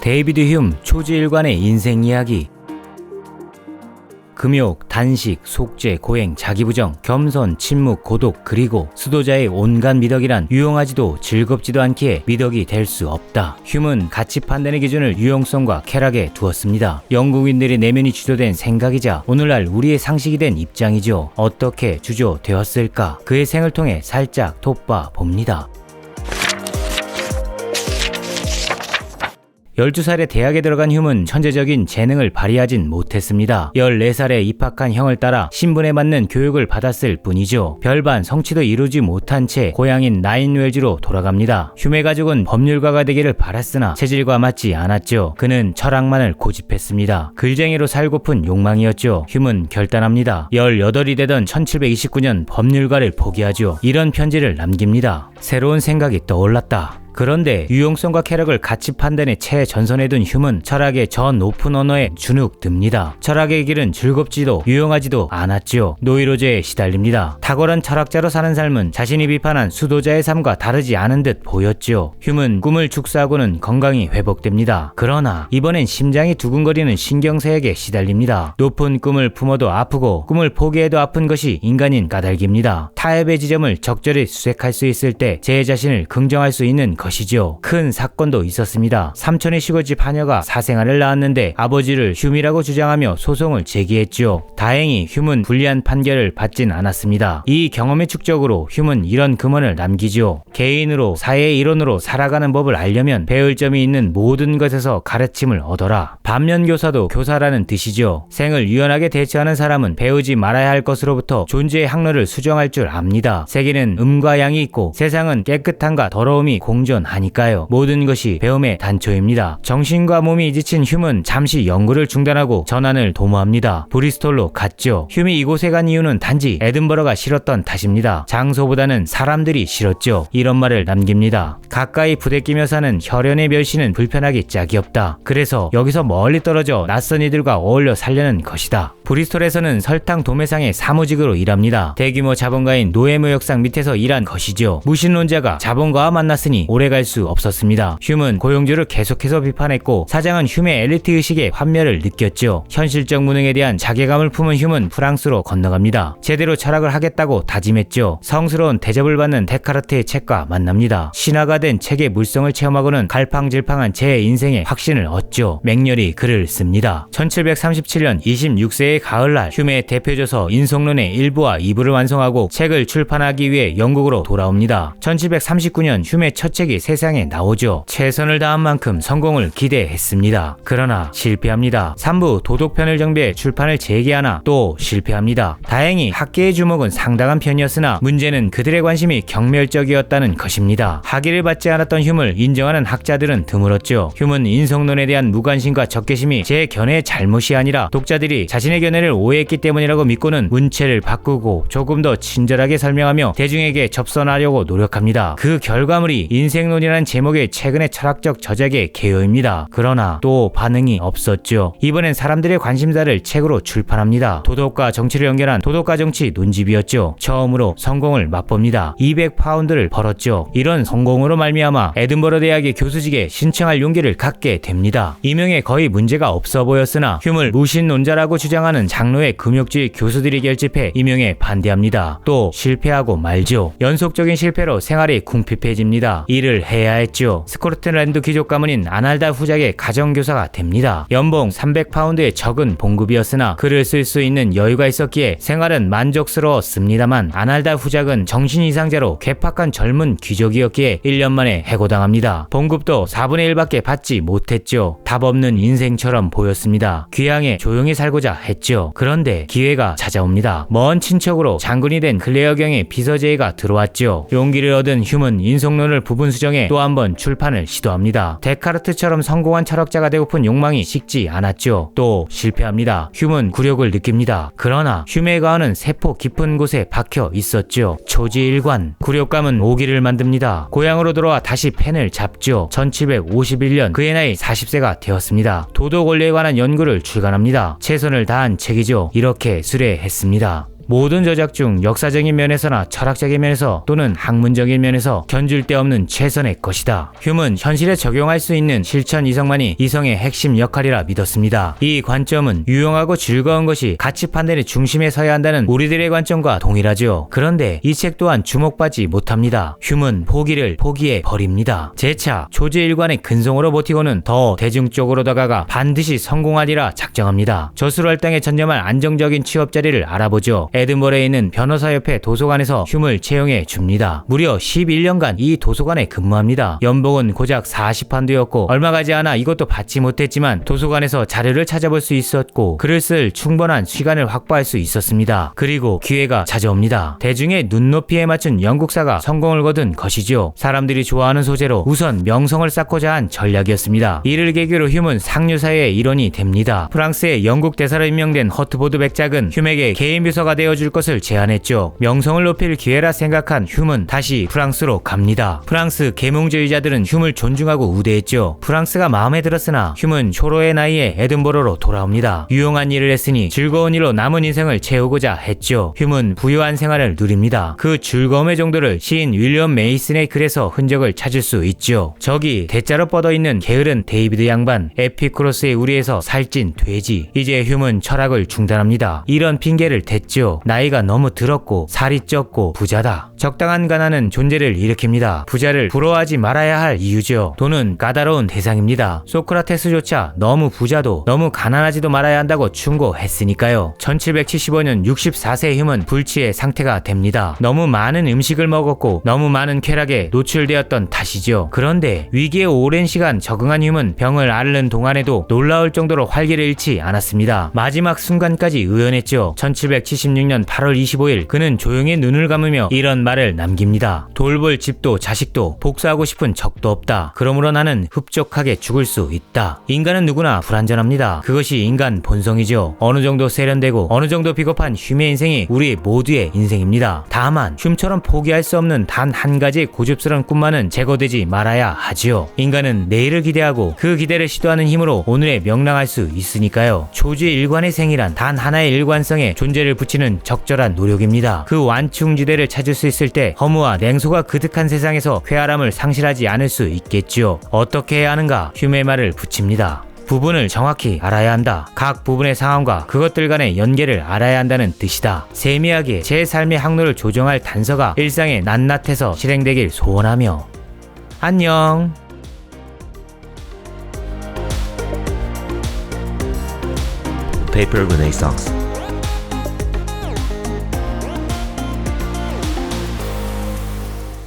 데이비드 휴me 초지일관의 인생 이야기. 금욕, 단식, 속죄, 고행, 자기부정, 겸손, 침묵, 고독, 그리고 수도자의 온갖 미덕이란 유용하지도 즐겁지도 않기에 미덕이 될 수 없다. 휴me는 가치 판단의 기준을 유용성과 쾌락에 두었습니다. 영국인들의 내면이 주도된 생각이자 오늘날 우리의 상식이 된 입장이죠. 어떻게 주조되었을까? 그의 생을 통해 살짝 돋봐 봅니다. 12살에 대학에 들어간 휴me는 천재적인 재능을 발휘하진 못했습니다. 14살에 입학한 형을 따라 신분에 맞는 교육을 받았을 뿐이죠. 별반 성취도 이루지 못한 채 고향인 나인웰즈로 돌아갑니다. 휴메 가족은 법률가가 되기를 바랐으나 체질과 맞지 않았죠. 그는 철학만을 고집했습니다. 글쟁이로 살고픈 욕망이었죠. 휴me는 결단합니다. 18이 되던 1729년 법률가를 포기하죠. 이런 편지를 남깁니다. 새로운 생각이 떠올랐다. 그런데 유용성과 쾌락을 가치 판단에 최전선에 둔 휴me는 철학의 저 높은 언어에 주눅듭니다. 철학의 길은 즐겁지도 유용하지도 않았죠. 노이로제에 시달립니다. 탁월한 철학자로 사는 삶은 자신이 비판한 수도자의 삶과 다르지 않은 듯 보였죠. 휴me는 꿈을 축소하고는 건강이 회복됩니다. 그러나 이번엔 심장이 두근거리는 신경쇠약에 시달립니다. 높은 꿈을 품어도 아프고 꿈을 포기해도 아픈 것이 인간인 까닭입니다. 타협의 지점을 적절히 수색할 수 있을 때 제 자신을 긍정할 수 있는 것이죠. 큰 사건도 있었습니다. 삼촌의 시골집 하녀가 사생아를 낳았는데 아버지를 휴미라고 주장하며 소송을 제기했죠. 다행히 휴me는 불리한 판결을 받진 않았습니다. 이 경험의 축적으로 휴me는 이런 금언을 남기죠. 개인으로 사회의 일원으로 살아가는 법을 알려면 배울 점이 있는 모든 것에서 가르침을 얻어라. 반면 교사도 교사라는 뜻이죠. 생을 유연하게 대처하는 사람은 배우지 말아야 할 것으로부터 존재의 항로를 수정할 줄 압니다. 세계는 음과 양이 있고 세상은 깨끗함과 더러움이 공존하니까요. 모든 것이 배움의 단초입니다. 정신과 몸이 지친 휴me는 잠시 연구를 중단하고 전환을 도모합니다. 브리스톨로 갔죠. 휴me 이곳에 간 이유는 단지 에든버러가 싫었던 탓입니다. 장소보다는 사람들이 싫었죠. 이런 말을 남깁니다. 가까이 부대끼며 사는 혈연의 멸시는 불편하기 짝이 없다. 그래서 여기서 멀리 떨어져 낯선 이들과 어울려 살려는 것이다. 브리스톨에서는 설탕 도매상의 사무직으로 일합니다. 대규모 자본가인 노예무역상 밑에서 일한 것이죠. 무신론자가 자본가와 만났으니 오래갈 수 없었습니다. 휴me는 고용주를 계속해서 비판했고 사장은 휴메의 엘리트 의식에 환멸을 느꼈죠. 현실적 무능에 대한 자괴감을 품은 휴me는 프랑스로 건너갑니다. 제대로 철학을 하겠다고 다짐했죠. 성스러운 대접을 받는 데카르트의 책과 만납니다. 신화가 된 책의 물성을 체험하고는 갈팡질팡한 제 인생의 확신을 얻죠. 맹렬히 글을 씁니다. 1737년 26세의 가을날 휴메의 대표저서 인성론의 1부와 2부를 완성하고 책을 출판하기 위해 영국으로 돌아옵니다. 1739년 휴메의 첫 책이 세상에 나오죠. 최선을 다한 만큼 성공을 기대했습니다. 그러나 실패합니다. 3부 도덕편을 정비해 출판을 재개하나 또 실패합니다. 다행히 학계의 주목은 상당한 편이었으나 문제는 그들의 관심이 경멸적이었다는 것입니다. 학위를 받지 않았던 휴me를 인정하는 학자들은 드물었죠. 휴me는 인성론에 대한 무관심과 적개심이 제 견해의 잘못이 아니라 독자들이 자신의 견해를 오해했기 때문이라고 믿고는 문체를 바꾸고 조금 더 친절하게 설명하며 대중에게 접선하려고 노력합니다. 그 결과물이 인생론이라는 제목의 최근의 철학적 저작의 개요입니다. 그러나 또 반응이 없었죠. 이번엔 사람들의 관심사를 책으로 출판합니다. 도덕과 정치를 연결한 도덕과 정치 논집이었죠. 처음으로 성공을 맛봅니다. 200파운드를 벌었죠. 이런 성공으로 말미암아 에든버러 대학의 교수직에 신청할 용기를 갖게 됩니다. 임용에 거의 문제가 없어 보였으나 휴me를 무신론자라고 주장하는 장로의 금욕주의 교수들이 결집해 임용에 반대합니다. 또 실패하고 말죠. 연속적인 실패로 생활이 궁핍해집니다. 일을 해야 했죠. 스코틀랜드 귀족 가문인 아날다 후작의 가정교사가 됩니다. 연봉 300파운드의 적은 봉급이었으나 글을 쓸 수 있는 여유가 있었기에 생활은 만족스러웠습니다만 아날다 후작은 정신이상자로 괴팍한 젊은 귀족이었기에 1년 만에 해고당합니다. 봉급도 4분의 1밖에 받지 못했죠. 답 없는 인생처럼 보였습니다. 귀향에 조용히 살고자 했죠. 그런데 기회가 찾아옵니다. 먼 친척으로 장군이 된 클레어 경의 비서제의가 들어왔죠. 용기를 얻은 휴me는 인성론을 부분 수정해 또 한 번 출판을 시도합니다. 데카르트처럼 성공한 철학자가 되고픈 욕망이 식지 않았죠. 또 실패합니다. 휴me는 굴욕을 느낍니다. 그러나 휴메의 가언은 세포 깊은 곳에 박혀 있었죠. 초지일관. 굴욕감은 오기를 만듭니다. 고향으로 돌아와 다시 펜을 잡죠. 1751년 그의 나이 40세가 되었습니다. 도덕 원리에 관한 연구를 출간합니다. 최선을 다한 책이죠. 이렇게 수레했습니다. 모든 저작 중 역사적인 면에서나 철학적인 면에서 또는 학문적인 면에서 견줄 데 없는 최선의 것이다. 휴문 현실에 적용할 수 있는 실천 이성만이 이성의 핵심 역할이라 믿었습니다. 이 관점은 유용하고 즐거운 것이 가치 판단의 중심에 서야 한다는 우리들의 관점과 동일하죠. 그런데 이 책 또한 주목받지 못합니다. 휴문 포기를 포기해 버립니다. 재차 초지일관의 근성으로 버티고는 더 대중적으로 다가가 반드시 성공하리라 작정합니다. 저술활동에 전념할 안정적인 취업 자리를 알아보죠. 에든버러에 있는 변호사협회 도서관에서 휴문을 채용해 줍니다. 무려 11년간 이 도서관에 근무합니다. 연봉은 고작 40판도였고 얼마 가지 않아 이것도 받지 못했지만 도서관에서 자료를 찾아볼 수 있었고 글을 쓸 충분한 시간을 확보할 수 있었습니다. 그리고 기회가 찾아옵니다. 대중의 눈높이에 맞춘 영국사가 성공을 거둔 것이죠. 사람들이 좋아하는 소재로 우선 명성을 쌓고자 한 전략이었습니다. 이를 계기로 휴문 상류사회의 일원이 됩니다. 프랑스의 영국 대사로 임명된 허트보드 백작은 휴맥의 개인 비서가 되어줄 것을 제안했죠. 명성을 높일 기회라 생각한 휴문 다시 프랑스로 갑니다. 프랑스 계몽주의자들은 휴문을 존중하고 우대했죠. 프랑스가 마음에 들었으나 휴문 초로의 나이에 에든버러로 돌아옵니다. 유용한 일을 했으니 즐거운 일로 남은 인생을 채우고자 했죠. 휴문 부유한 생활을 누립니다. 그 즐거움의 정도를 시인 윌리엄 메이슨의 글에서 흔적을 찾을 수 있죠. 저기 대자로 뻗어있는 게으른 데이비드 양반, 에피쿠로스의 우리에서 살찐 돼지. 이제 휴문 철학을 중단합니다. 이런 핑계를 댔죠. 나이가 너무 들었고 살이 쪘고 부자다. 적당한 가난은 존재를 일으킵니다. 부자를 부러워하지 말아야 할 이유죠. 돈은 까다로운 대상입니다. 소크라테스조차 너무 부자도 너무 가난하지도 말아야 한다고 충고했으니까요. 1775년 64세 휴문 불치의 상태가 됩니다. 너무 많은 음식을 먹었고 너무 많은 쾌락에 노출되었던 탓이죠. 그런데 위기에 오랜 시간 적응한 휴문 병을 앓는 동안에도 놀라울 정도로 활기를 잃지 않았습니다. 마지막 순간까지 의연했죠. 1776년 8월 25일 그는 조용히 눈을 감으며 이런 말을 남깁니다. 돌볼 집도 자식도 복수하고 싶은 적도 없다. 그러므로 나는 흡족하게 죽을 수 있다. 인간은 누구나 불완전합니다. 그것이 인간 본성이죠. 어느 정도 세련되고 어느 정도 비겁한 흉의 인생이 우리 모두의 인생입니다. 다만 흉처럼 포기할 수 없는 단 한 가지의 고집스러운 꿈만은 제거되지 말아야 하지요. 인간은 내일을 기대하고 그 기대를 시도하는 힘으로 오늘에 명랑할 수 있으니까요. 초주의 일관의 생이란 단 하나의 일관성에 존재를 붙이는 적절한 노력입니다. 그 완충지대를 찾을 수 있을 때 허무와 냉소가 그득한 세상에서 쾌활함을 상실하지 않을 수 있겠지요. 어떻게 해야 하는가? 휴메의 말을 붙입니다. 부분을 정확히 알아야 한다. 각 부분의 상황과 그것들 간의 연계를 알아야 한다는 뜻이다. 세미하게 제 삶의 항로를 조정할 단서가 일상의 낱낱해서 실행되길 소원하며 안녕. Paper Renaissance